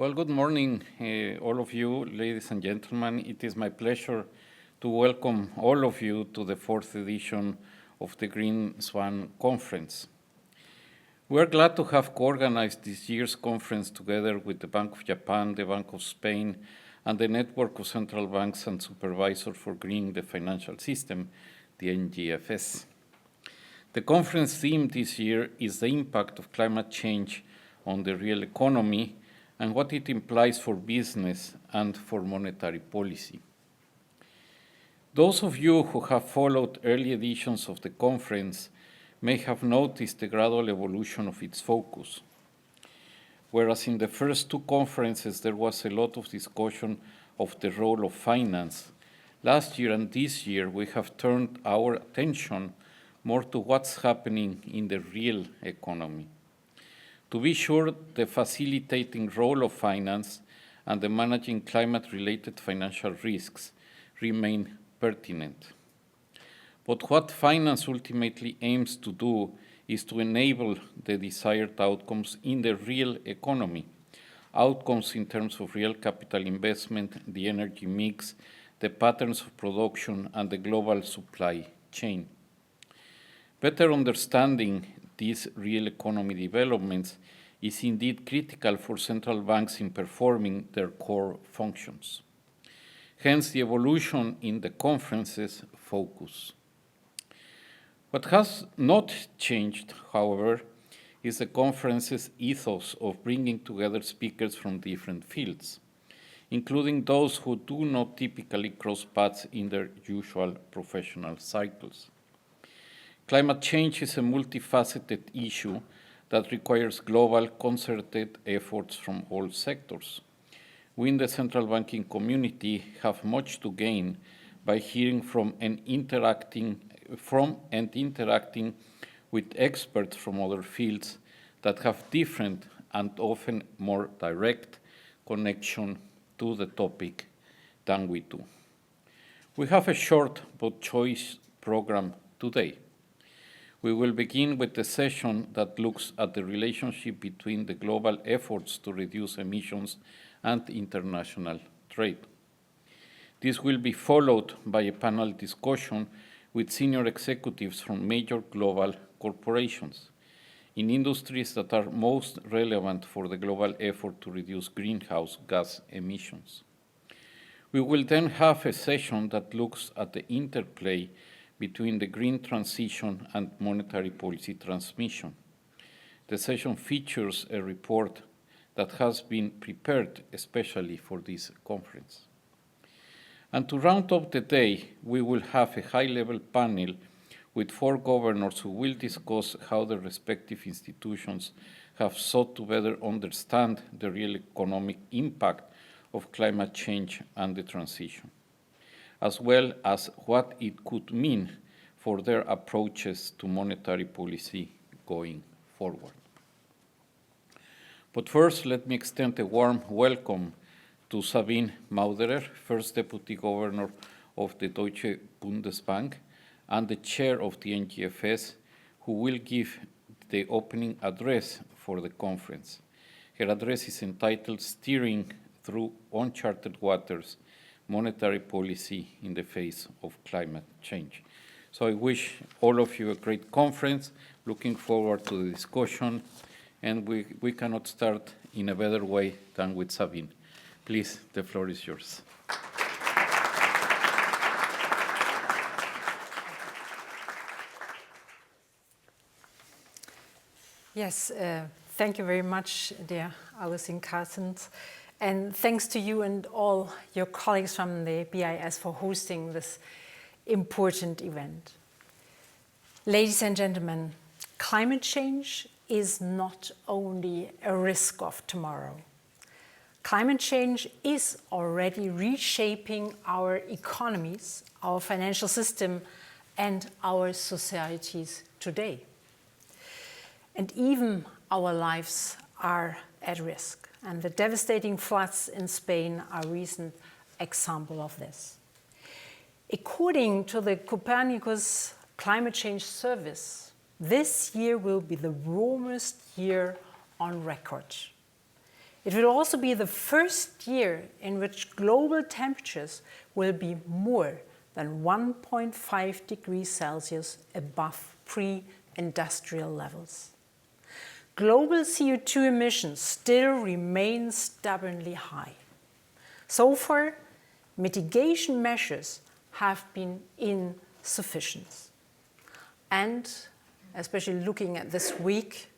Well, good morning, all of you, ladies and gentlemen. It is my pleasure to welcome all of you to the fourth edition of the Green Swan Conference. We are glad to have co-organized this year's conference together with the Bank of Japan, the Bank of Spain, and the Network of Central Banks and Supervisors for Greening the Financial System, the NGFS. The conference theme this year is the impact of climate change on the real economy and what it implies for business and for monetary policy. Those of you who have followed early editions of the conference may have noticed the gradual evolution of its focus. Whereas in the first two conferences there was a lot of discussion of the role of finance, last year and this year we have turned our attention more to what's happening in the real economy. To be sure, the facilitating role of finance and the managing climate-related financial risks remain pertinent. But what finance ultimately aims to do is to enable the desired outcomes in the real economy, outcomes in terms of real capital investment, the energy mix, the patterns of production, and the global supply chain. Better understanding these real economy developments is indeed critical for central banks in performing their core functions. Hence, the evolution in the conference's focus. What has not changed, however, is the conference's ethos of bringing together speakers from different fields, including those who do not typically cross paths in their usual professional cycles. Climate change is a multifaceted issue that requires global concerted efforts from all sectors. We in the central banking community have much to gain by hearing from and interacting with experts from other fields that have different and often more direct connection to the topic than we do. We have a short but choice program today. We will begin with the session that looks at the relationship between the global efforts to reduce emissions and international trade. This will be followed by a panel discussion with senior executives from major global corporations in industries that are most relevant for the global effort to reduce greenhouse gas emissions. We will then have a session that looks at the interplay between the green transition and monetary policy transmission. The session features a report that has been prepared especially for this conference. And to round up the day, we will have a high-level panel with 4 governors who will discuss how the respective institutions have sought to better understand the real economic impact of climate change and the transition, as well as what it could mean for their approaches to monetary policy going forward. But first, let me extend a warm welcome to Sabine Mauderer, First Deputy Governor of the Deutsche Bundesbank and the Chair of the NGFS, who will give the opening address for the conference. Her address is entitled Steering Through Uncharted Waters, Monetary Policy in the Face of Climate Change. So I wish all of you a great conference, looking forward to the discussion, and we cannot start in a better way than with Sabine. Please, the floor is yours. Yes, thank you very much, dear Agustín Carstens, and thanks to you and all your colleagues from the BIS for hosting this important event. Ladies and gentlemen, climate change is not only a risk of tomorrow. Climate change is already reshaping our economies, our financial system, and our societies today. And even our lives are at risk. And the devastating floods in Spain are a recent example of this. According to the Copernicus Climate Change Service, this year will be the warmest year on record. It will also be the first year in which global temperatures will be more than 1.5 degrees Celsius above pre-industrial levels. Global CO2 emissions still remain stubbornly high. So far, mitigation measures have been insufficient. And, especially looking at this week,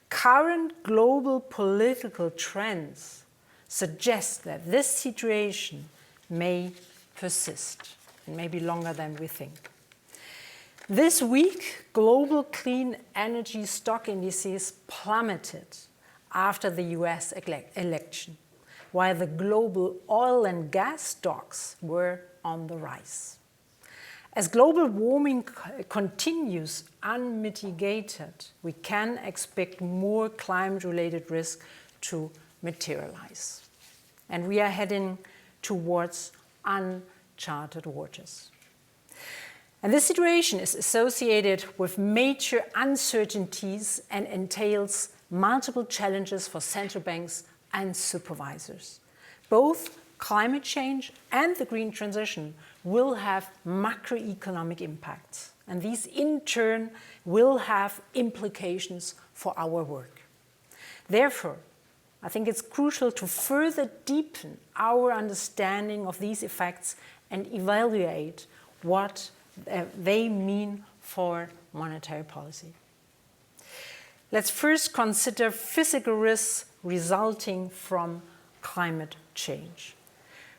current global political trends suggest that this situation may persist, and maybe longer than we think. This week, global clean energy stock indices plummeted after the US election, while the global oil and gas stocks were on the rise. As global warming continues unmitigated, we can expect more climate-related risk to materialize. And we are heading towards uncharted waters. And this situation is associated with major uncertainties and entails multiple challenges for central banks and supervisors. Both climate change and the green transition will have macroeconomic impacts, and these in turn will have implications for our work. Therefore, I think it's crucial to further deepen our understanding of these effects and evaluate what they mean for monetary policy. Let's first consider physical risks resulting from climate change.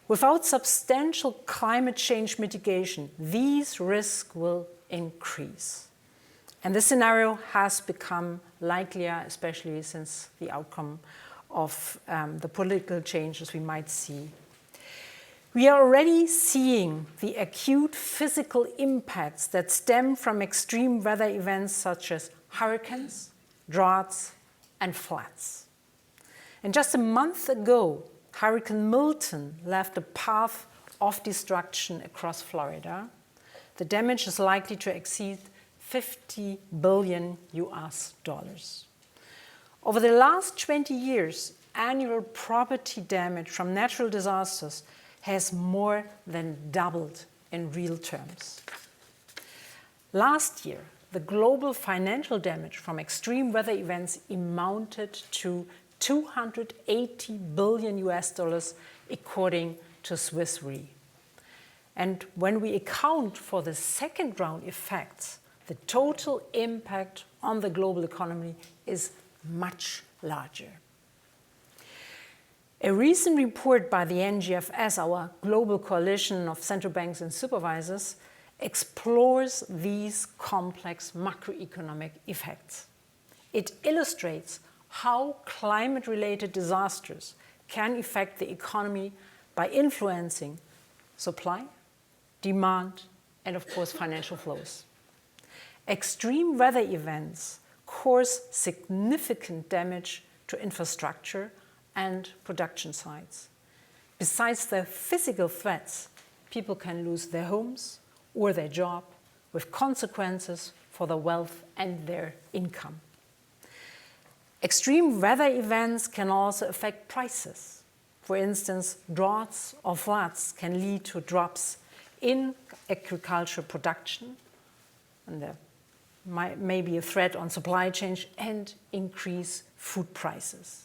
Without substantial climate change mitigation, these risks will increase. And this scenario has become likelier, especially since the outcome of the political changes we might see. We are already seeing the acute physical impacts that stem from extreme weather events such as hurricanes, droughts, and floods. And just a month ago, Hurricane Milton left a path of destruction across Florida. The damage is likely to exceed $50 billion. Over the last 20 years, annual property damage from natural disasters has more than doubled in real terms. Last year, the global financial damage from extreme weather events amounted to $280 billion, according to Swiss Re. And when we account for the second round effects, the total impact on the global economy is much larger. A recent report by the NGFS, our global coalition of central banks and supervisors, explores these complex macroeconomic effects. It illustrates how climate-related disasters can affect the economy by influencing supply, demand, and of course financial flows. Extreme weather events cause significant damage to infrastructure and production sites. Besides the physical threats, people can lose their homes or their job, with consequences for their wealth and their income. Extreme weather events can also affect prices. For instance, droughts or floods can lead to drops in agricultural production, and there may be a threat on supply chains and increase food prices.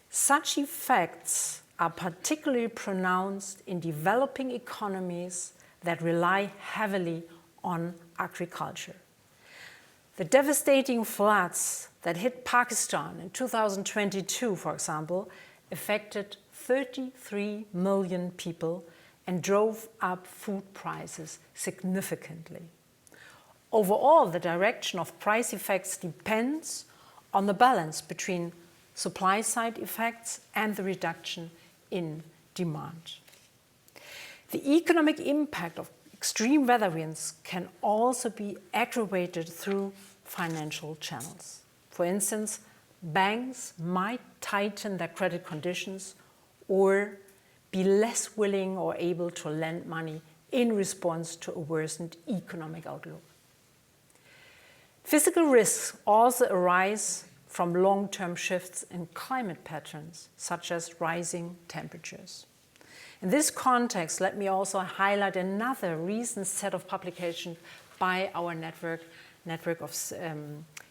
Such effects are particularly pronounced in developing economies that rely heavily on agriculture. The devastating floods that hit Pakistan in 2022, for example, affected 33 million people and drove up food prices significantly. Overall, the direction of price effects depends on the balance between supply-side effects and the reduction in demand. The economic impact of extreme weather events can also be aggravated through financial channels. For instance, banks might tighten their credit conditions or be less willing or able to lend money in response to a worsened economic outlook. Physical risks also arise from long-term shifts in climate patterns, such as rising temperatures. In this context, let me also highlight another recent set of publications by our network of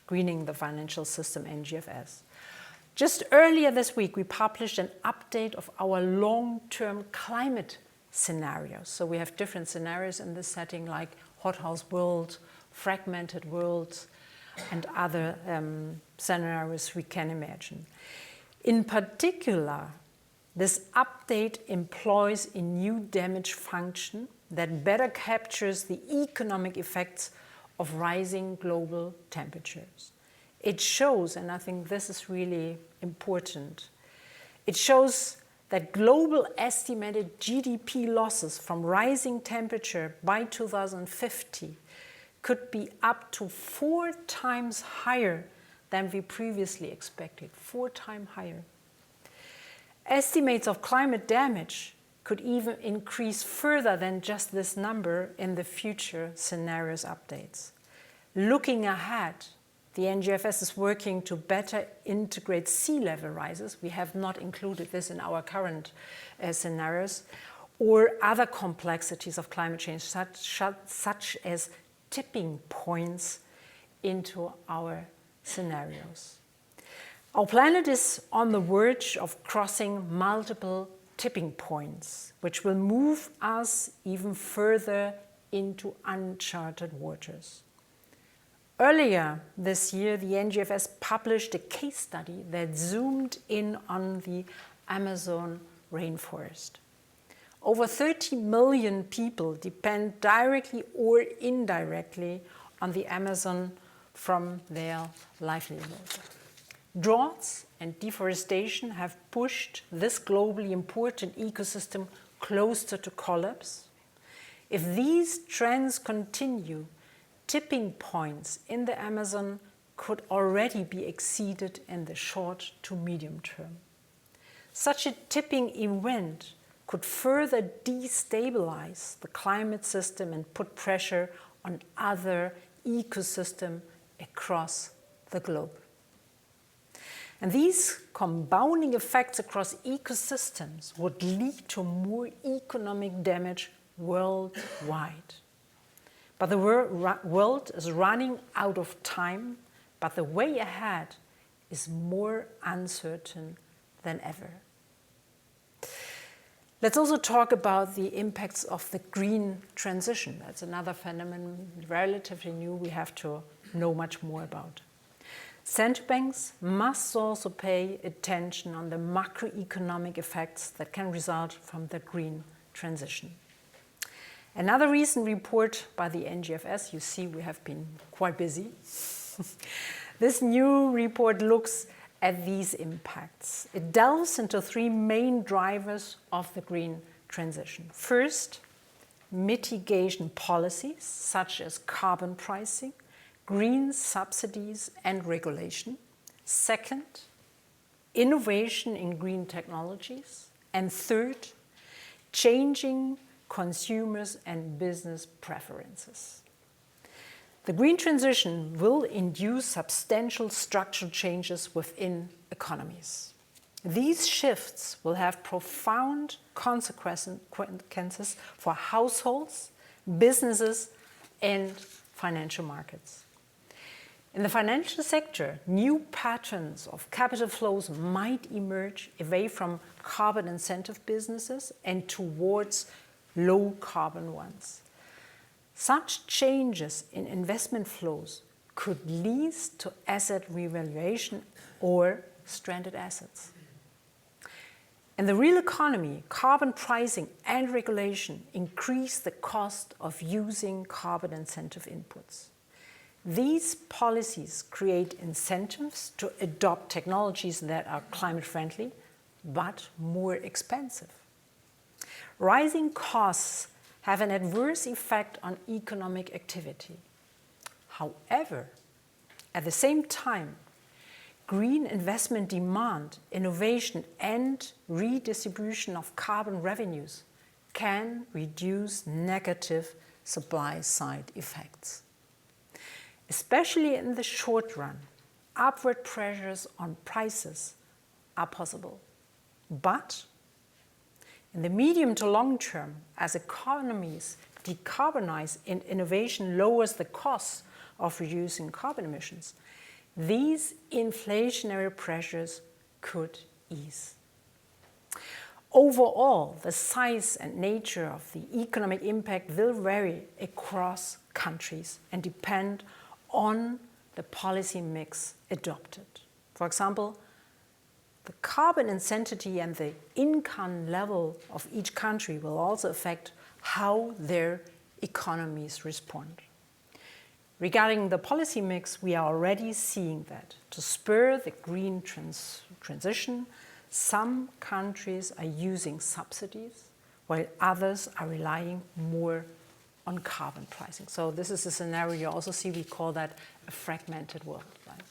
Greening the Financial System, NGFS. Just earlier this week, we published an update of our long-term climate scenarios. So we have different scenarios in this setting, like hothouse world, fragmented worlds, and other scenarios we can imagine. In particular, this update employs a new damage function that better captures the economic effects of rising global temperatures. It shows, and I think this is really important, it shows that global estimated GDP losses from rising temperature by 2050 could be up to 4 times higher than we previously expected, 4 times higher. Estimates of climate damage could even increase further than just this number in the future scenarios updates. Looking ahead, the NGFS is working to better integrate sea level rises. We have not included this in our current scenarios, or other complexities of climate change, such as tipping points, into our scenarios. Our planet is on the verge of crossing multiple tipping points, which will move us even further into uncharted waters. Earlier this year, the NGFS published a case study that zoomed in on the Amazon rainforest. Over 30 million people depend directly or indirectly on the Amazon from their livelihood. Droughts and deforestation have pushed this globally important ecosystem closer to collapse. If these trends continue, tipping points in the Amazon could already be exceeded in the short to medium term. Such a tipping event could further destabilize the climate system and put pressure on other ecosystems across the globe. And these compounding effects across ecosystems would lead to more economic damage worldwide. But the world is running out of time, but the way ahead is more uncertain than ever. Let's also talk about the impacts of the green transition. That's another phenomenon, relatively new, we have to know much more about. Central banks must also pay attention on the macroeconomic effects that can result from the green transition. Another recent report by the NGFS, you see we have been quite busy. This new report looks at these impacts. It delves into 3 main drivers of the green transition. First, mitigation policies such as carbon pricing, green subsidies and regulation. Second, innovation in green technologies. And third, changing consumers and business preferences. The green transition will induce substantial structural changes within economies. These shifts will have profound consequences for households, businesses, and financial markets. In the financial sector, new patterns of capital flows might emerge away from carbon incentive businesses and towards low carbon ones. Such changes in investment flows could lead to asset revaluation or stranded assets. In the real economy, carbon pricing and regulation increase the cost of using carbon incentive inputs. These policies create incentives to adopt technologies that are climate friendly, but more expensive. Rising costs have an adverse effect on economic activity. However, at the same time, green investment demand, innovation, and redistribution of carbon revenues can reduce negative supply-side effects. Especially in the short run, upward pressures on prices are possible. But in the medium to long term, as economies decarbonize and innovation lowers the cost of reducing carbon emissions, these inflationary pressures could ease. Overall, the size and nature of the economic impact will vary across countries and depend on the policy mix adopted. For example, the carbon intensity and the income level of each country will also affect how their economies respond. Regarding the policy mix, we are already seeing that to spur the green transition, some countries are using subsidies, while others are relying more on carbon pricing. So this is a scenario you also see, we call that a fragmented world. Right?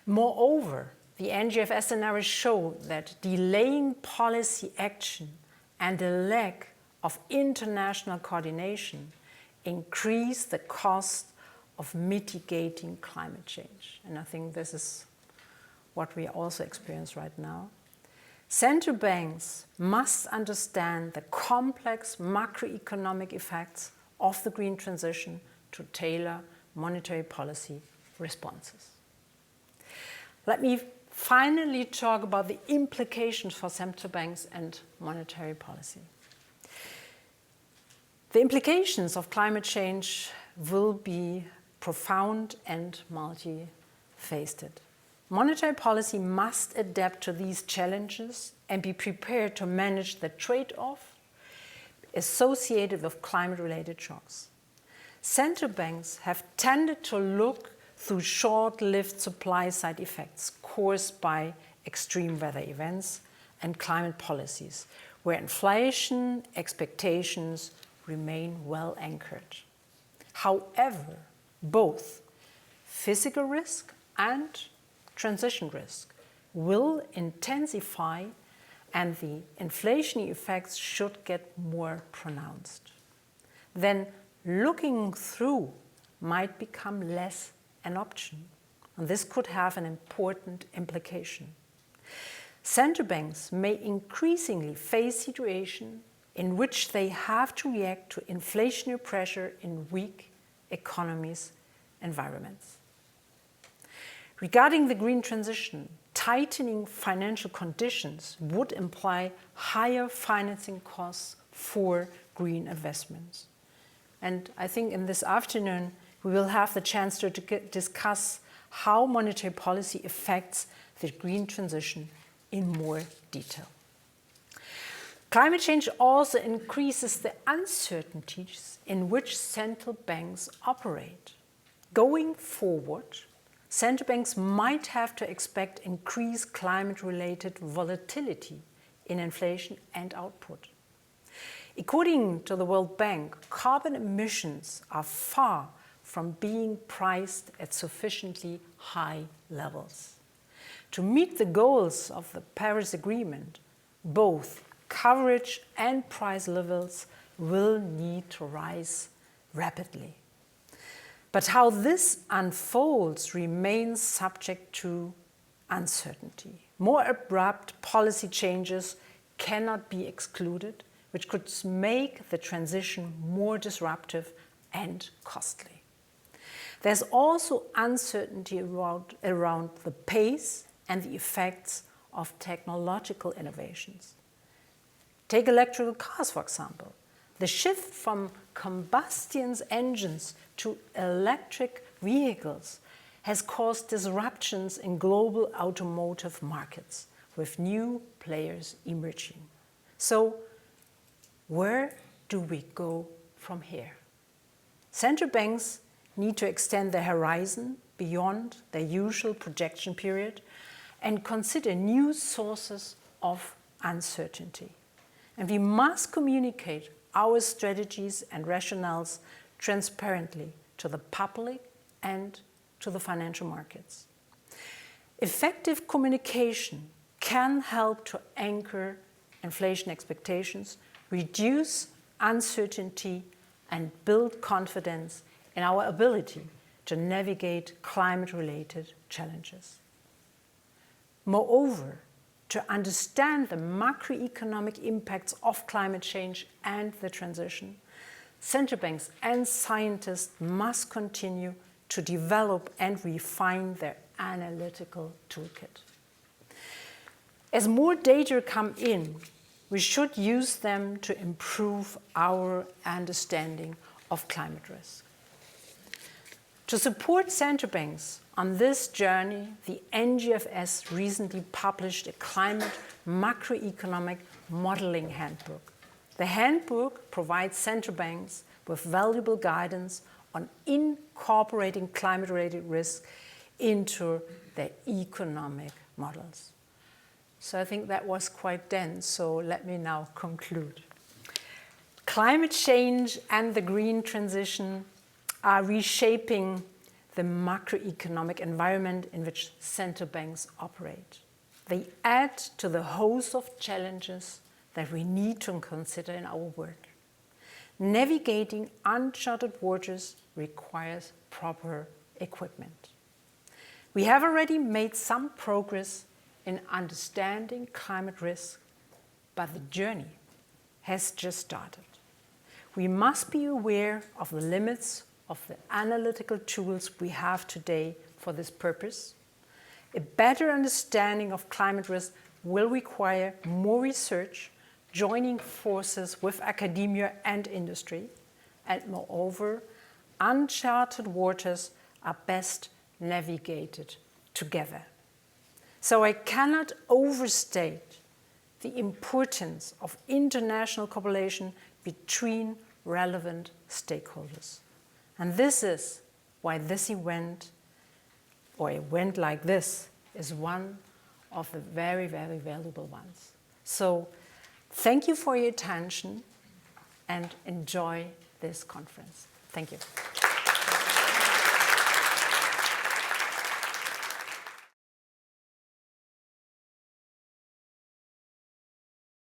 Moreover, the NGFS scenarios show that delaying policy action and a lack of international coordination increase the cost of mitigating climate change. And I think this is what we also experience right now. Central banks must understand the complex macroeconomic effects of the green transition to tailor monetary policy responses. Let me finally talk about the implications for central banks and monetary policy. The implications of climate change will be profound and multifaceted. Monetary policy must adapt to these challenges and be prepared to manage the trade-off associated with climate-related shocks. Central banks have tended to look through short-lived supply-side effects caused by extreme weather events and climate policies, where inflation expectations remain well anchored. However, both physical risk and transition risk will intensify, and the inflation effects should get more pronounced. Then looking through might become less an option, and this could have an important implication. Central banks may increasingly face situations in which they have to react to inflationary pressure in weak economies environments. Regarding the green transition, tightening financial conditions would imply higher financing costs for green investments. And I think in this afternoon, we will have the chance to discuss how monetary policy affects the green transition in more detail. Climate change also increases the uncertainties in which central banks operate. Going forward, central banks might have to expect increased climate-related volatility in inflation and output. According to the World Bank, carbon emissions are far from being priced at sufficiently high levels. To meet the goals of the Paris Agreement, both coverage and price levels will need to rise rapidly. But how this unfolds remains subject to uncertainty. More abrupt policy changes cannot be excluded, which could make the transition more disruptive and costly. There's also uncertainty around the pace and the effects of technological innovations. Take electrical cars, for example. The shift from combustion engines to electric vehicles has caused disruptions in global automotive markets, with new players emerging. So, where do we go from here? Central banks need to extend their horizon beyond their usual projection period and consider new sources of uncertainty. And we must communicate our strategies and rationales transparently to the public and to the financial markets. Effective communication can help to anchor inflation expectations, reduce uncertainty, and build confidence in our ability to navigate climate-related challenges. Moreover, to understand the macroeconomic impacts of climate change and the transition, central banks and scientists must continue to develop and refine their analytical toolkit. As more data come in, we should use them to improve our understanding of climate risk. To support central banks on this journey, the NGFS recently published a climate macroeconomic modeling handbook. The handbook provides central banks with valuable guidance on incorporating climate-related risk into their economic models. So I think that was quite dense, so let me now conclude. Climate change and the green transition are reshaping the macroeconomic environment in which central banks operate. They add to the host of challenges that we need to consider in our work. Navigating uncharted waters requires proper equipment. We have already made some progress in understanding climate risk, but the journey has just started. We must be aware of the limits of the analytical tools we have today for this purpose. A better understanding of climate risk will require more research, joining forces with academia and industry, and moreover, uncharted waters are best navigated together. So I cannot overstate the importance of international cooperation between relevant stakeholders. And this is why this event, or a event like this, is one of the very, very valuable ones. So thank you for your attention and enjoy this conference. Thank you.